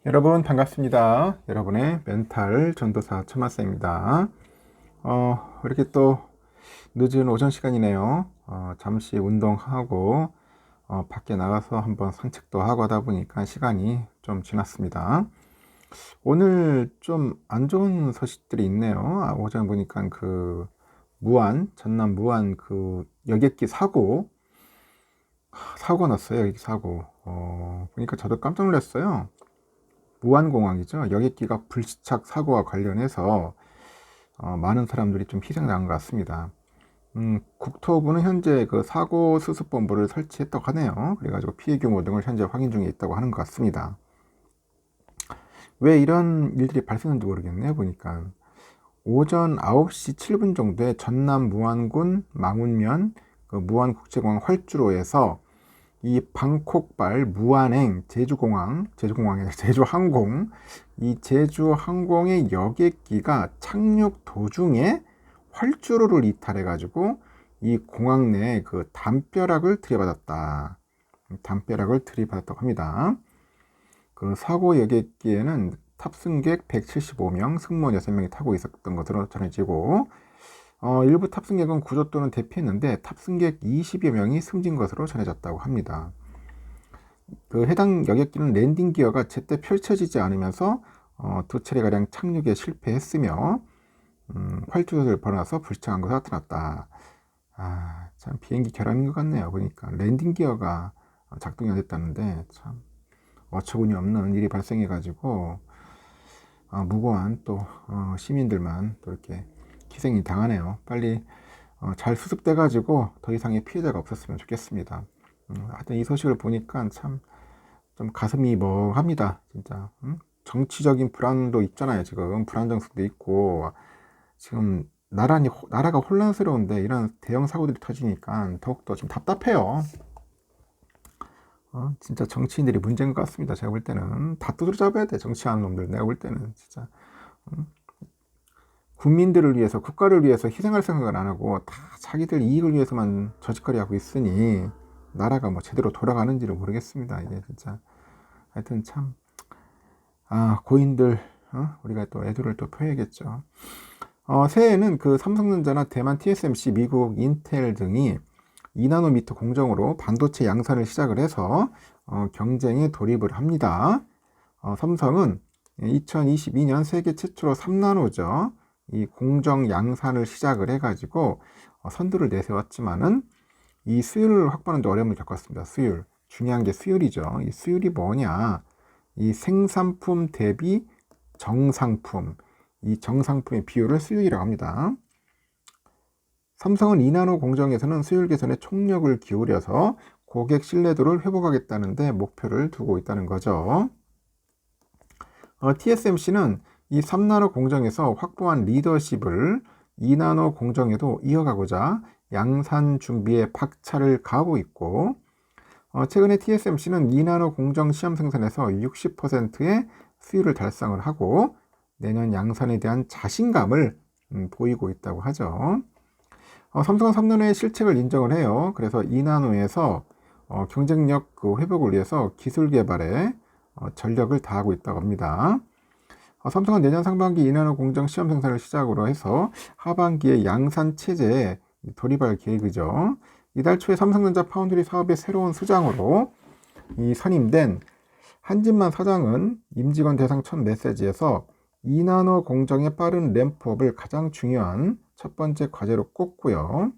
여러분 반갑습니다. 여러분의 멘탈 전도사 천마스입니다. 이렇게 또 늦은 오전 시간이네요. 잠시 운동하고 밖에 나가서 한번 산책도 하고 하다 보니까 시간이 좀 지났습니다. 오늘 좀 안 좋은 소식들이 있네요. 오전 보니까 그 전남 무안 그 여객기 사고 났어요. 여객기 사고. 보니까 저도 깜짝 놀랐어요. 무안공항이죠. 여객기가 불시착 사고와 관련해서 많은 사람들이 좀 희생당한 것 같습니다. 국토부는 현재 그 사고 수습본부를 설치했다고 하네요. 그래가지고 피해 규모 등을 현재 확인 중에 있다고 하는 것 같습니다. 왜 이런 일들이 발생했는지 모르겠네요. 보니까 오전 9시 7분 정도에 전남 무안군 망운면 그 무안국제공항 활주로에서 이 방콕발 무안행 제주공항에 제주항공, 이 제주항공의 여객기가 착륙 도중에 활주로를 이탈해 가지고 이 공항 내에 그 담벼락을 들이받았다고 합니다. 그 사고 여객기에는 탑승객 175명, 승무원 6명이 타고 있었던 것으로 전해지고, 일부 탑승객은 구조 또는 대피했는데 탑승객 20여 명이 숨진 것으로 전해졌다고 합니다. 그 해당 여객기는 랜딩 기어가 제때 펼쳐지지 않으면서 두 차례가량 착륙에 실패했으며 활주로를 벌어나서 불시착한 것으로 나타났다. 참 비행기 결함인 것 같네요. 보니까 랜딩 기어가 작동이 안 됐다는데 참 어처구니 없는 일이 발생해가지고 무고한 또 시민들만 또 이렇게 희생이 당하네요. 빨리 잘 수습돼가지고 더 이상의 피해자가 없었으면 좋겠습니다. 하여튼 이 소식을 보니까 참 좀 가슴이 멍합니다. 진짜. 정치적인 불안도 있잖아요. 지금 불안 정책도 있고 지금 나라가 혼란스러운데 이런 대형 사고들이 터지니까 더욱더 좀 답답해요. 진짜 정치인들이 문제인 것 같습니다. 제가 볼 때는 다 두드려 잡아야 돼. 정치하는 놈들. 내가 볼 때는 진짜. 국민들을 위해서, 국가를 위해서 희생할 생각을 안 하고 다 자기들 이익을 위해서만 저짓거리 하고 있으니 나라가 뭐 제대로 돌아가는지를 모르겠습니다. 이게 진짜. 하여튼 참 고인들 우리가 또 애도를 또 표해야겠죠. 새해에는 그 삼성전자나 대만 TSMC, 미국 인텔 등이 2나노미터 공정으로 반도체 양산을 시작을 해서 경쟁에 돌입을 합니다. 삼성은 2022년 세계 최초로 3나노죠. 이 공정 양산을 시작을 해가지고 선두를 내세웠지만은 이 수율을 확보하는 데 어려움을 겪었습니다. 수율. 중요한 게 수율이죠. 이 수율이 뭐냐? 이 생산품 대비 정상품. 이 정상품의 비율을 수율이라고 합니다. 삼성은 2나노 공정에서는 수율 개선에 총력을 기울여서 고객 신뢰도를 회복하겠다는데 목표를 두고 있다는 거죠. TSMC는 이 3나노 공정에서 확보한 리더십을 2나노 공정에도 이어가고자 양산 준비에 박차를 가하고 있고, 최근에 TSMC는 2나노 공정 시험 생산에서 60%의 수율을 달성을 하고 내년 양산에 대한 자신감을 보이고 있다고 하죠. 삼성은 3나노의 실책을 인정을 해요. 그래서 2나노에서 경쟁력 그 회복을 위해서 기술 개발에 전력을 다하고 있다고 합니다. 삼성은 내년 상반기 2나노 공정 시험 생산을 시작으로 해서 하반기에 양산 체제에 돌입할 계획이죠. 이달 초에 삼성전자 파운드리 사업의 새로운 수장으로 선임된 한진만 사장은 임직원 대상 첫 메시지에서 2나노 공정의 빠른 램프업을 가장 중요한 첫 번째 과제로 꼽고요.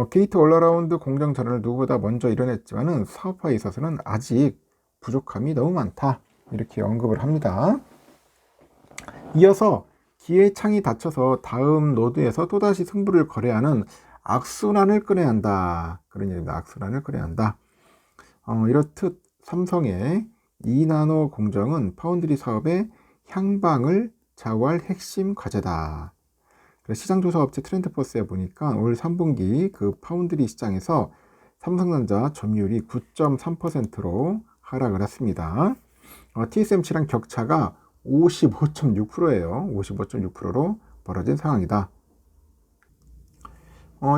게이트 올라라운드 공정 전환을 누구보다 먼저 이뤄냈지만은 사업화에 있어서는 아직 부족함이 너무 많다. 이렇게 언급을 합니다. 이어서 기회창이 닫혀서 다음 노드에서 또다시 승부를 걸어야 하는 악순환을 끊어야 한다. 그런 얘기입니다. 악순환을 끊어야 한다. 이렇듯 삼성의 2나노 공정은 파운드리 사업의 향방을 좌우할 핵심 과제다. 시장조사 업체 트렌드포스에 보니까 올 3분기 그 파운드리 시장에서 삼성전자 점유율이 9.3%로 하락을 했습니다. TSMC랑 격차가 55.6%예요. 55.6%로 벌어진 상황이다.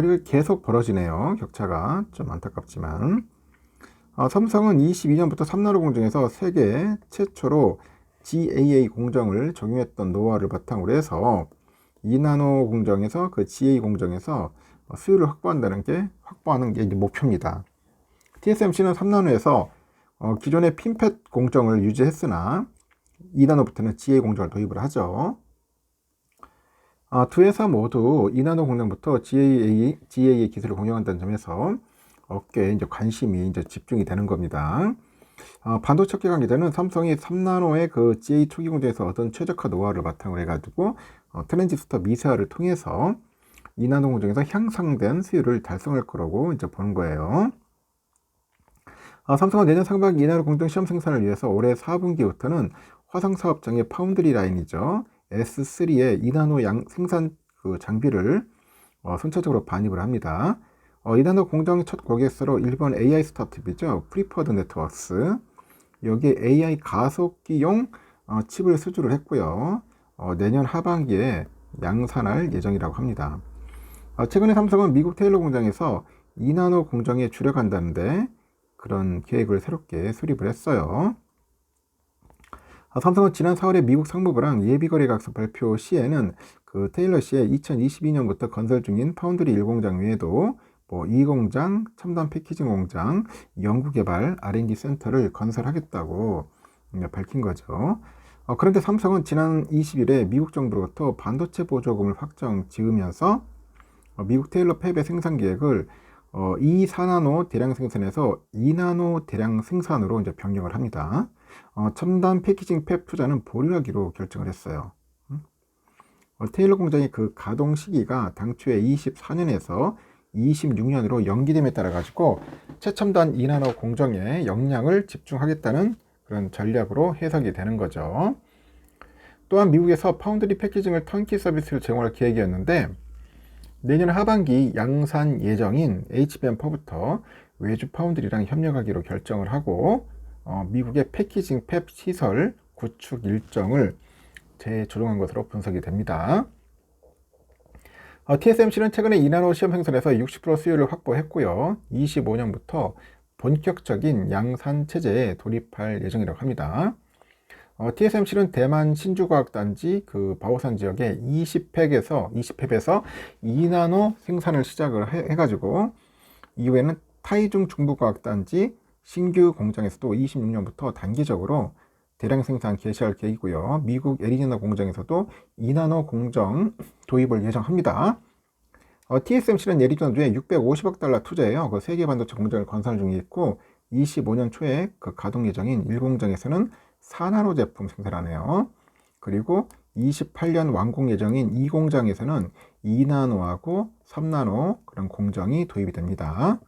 이렇게 계속 벌어지네요. 격차가 좀 안타깝지만 삼성은 22년부터 3나노 공정에서 세계 최초로 GAA 공정을 적용했던 노하우를 바탕으로 해서 2나노 공정에서 그 GAA 공정에서 수율을 확보하는 게 이제 목표입니다. TSMC는 3나노에서 기존의 핀팻 공정을 유지했으나 2나노부터는 GAA 공정을 도입을 하죠. 두 회사 모두 2나노 공정부터 GAA 기술을 공유한다는 점에서 업계에 이제 관심이 이제 집중이 되는 겁니다. 반도체 업계 관계자는 삼성이 3나노의 그 GA 초기 공정에서 얻은 최적화 노하우를 바탕으로 해가지고 트랜지스터 미세화를 통해서 2나노 공정에서 향상된 수율을 달성할 거라고 이제 보는 거예요. 삼성은 내년 상반기 2나노 공정 시험 생산을 위해서 올해 4분기부터는 화성 사업장의 파운드리 라인이죠. S3의 2나노 생산 그 장비를 순차적으로 반입을 합니다. 2나노 공정 첫 고객사로 일본 AI 스타트업이죠. 프리퍼드 네트워크스. 여기에 AI 가속기용 칩을 수주를 했고요. 내년 하반기에 양산할 예정이라고 합니다. 최근에 삼성은 미국 테일러 공장에서 2나노 공정에 주력한다는데 그런 계획을 새롭게 수립을 했어요. 삼성은 지난 4월에 미국 상무부랑 예비거래계약서 발표 시에는 그 테일러 씨의 2022년부터 건설 중인 파운드리 1공장 외에도 2공장, 첨단 패키징 공장, 연구개발, R&D 센터를 건설하겠다고 밝힌 거죠. 그런데 삼성은 지난 20일에 미국 정부로부터 반도체 보조금을 확정 지으면서 미국 테일러 팹의 생산 계획을 2,4나노 대량 생산에서 2나노 대량 생산으로 이제 변경을 합니다. 첨단 패키징 팹 투자는 보류하기로 결정을 했어요. 테일러 공장의 그 가동 시기가 당초에 24년에서 26년으로 연기됨에 따라 가지고 최첨단 2나노 공정에 역량을 집중하겠다는 그런 전략으로 해석이 되는 거죠. 또한 미국에서 파운드리 패키징을 턴키 서비스를 제공할 계획이었는데 내년 하반기 양산 예정인 HBM4부터 외주 파운드리랑 협력하기로 결정을 하고 미국의 패키징 팹 시설 구축 일정을 재조정한 것으로 분석이 됩니다. TSMC는 최근에 2나노 시험 생산에서 60% 수율을 확보했고요. 25년부터 본격적인 양산 체제에 돌입할 예정이라고 합니다. TSMC는 대만 신주과학단지 그 바오산 지역에 20팹에서 2나노 생산을 시작을 해가지고 이후에는 타이중 중부과학단지 신규 공장에서도 26년부터 단기적으로 대량 생산 개시할 계획이고요. 미국 애리조나 공장에서도 2나노 공정 도입을 예정합니다. TSMC는 애리조나주에 650억 달러 투자해요. 그 세계 반도체 공장을 건설 중에 있고 25년 초에 그 가동 예정인 1공장에서는 4나노 제품 생산하네요. 그리고 28년 완공 예정인 2공장에서는 2나노하고 3나노 그런 공정이 도입이 됩니다.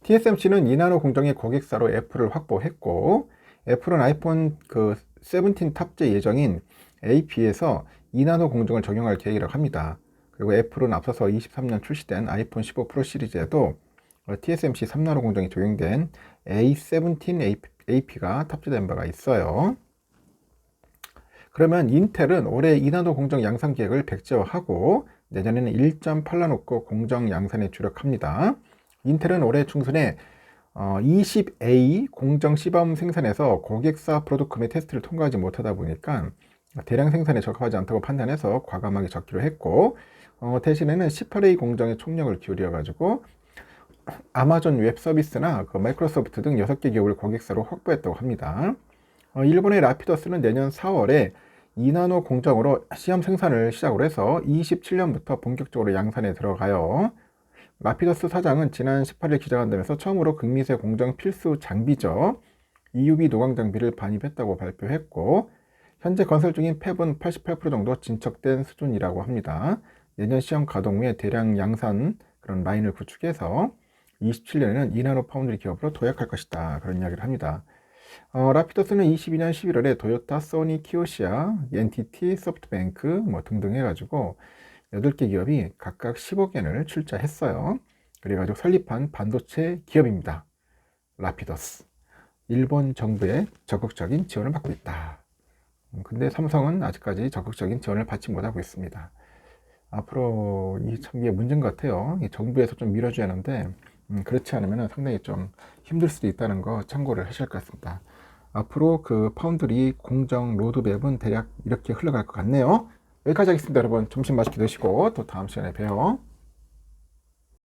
TSMC는 2나노 공정의 고객사로 애플을 확보했고 애플은 아이폰 17 탑재 예정인 AP에서 2나노 공정을 적용할 계획이라고 합니다. 그리고 애플은 앞서서 23년 출시된 아이폰 15 프로 시리즈에도 TSMC 3나노 공정이 적용된 A17 AP가 탑재된 바가 있어요. 그러면 인텔은 올해 2나노 공정 양산 계획을 백지화하고 내년에는 1.8나노급 공정 양산에 주력합니다. 인텔은 올해 중순에 20A 공정 시범 생산에서 고객사 프로토콜의 테스트를 통과하지 못하다 보니까 대량 생산에 적합하지 않다고 판단해서 과감하게 적기로 했고 대신에는 18A 공정에 총력을 기울여 가지고 아마존 웹 서비스나 마이크로소프트 등 6개 기업을 고객사로 확보했다고 합니다. 일본의 라피더스는 내년 4월에 2나노 공정으로 시험 생산을 시작으로 해서 27년부터 본격적으로 양산에 들어가요. 라피더스 사장은 지난 18일 기자간담회에서 처음으로 극미세 공정 필수 장비죠. EUV 노광 장비를 반입했다고 발표했고 현재 건설 중인 팹은 88% 정도 진척된 수준이라고 합니다. 내년 시험 가동 후에 대량 양산 그런 라인을 구축해서 27년에는 2나노 파운드리 기업으로 도약할 것이다. 그런 이야기를 합니다. 라피더스는 22년 11월에 도요타, 소니, 키오시아, NTT, 소프트뱅크 등등 해가지고 8개 기업이 각각 10억엔을 출자했어요. 그래가지고 설립한 반도체 기업입니다. 라피더스. 일본 정부의 적극적인 지원을 받고 있다. 근데 삼성은 아직까지 적극적인 지원을 받지 못하고 있습니다. 앞으로 이게 문제인 것 같아요. 이 정부에서 좀 밀어줘야 하는데 그렇지 않으면 상당히 좀 힘들 수도 있다는 거 참고를 하실 것 같습니다. 앞으로 그 파운드리 공정 로드맵은 대략 이렇게 흘러갈 것 같네요. 여기까지 하겠습니다. 여러분 점심 맛있게 드시고 또 다음 시간에 봬요.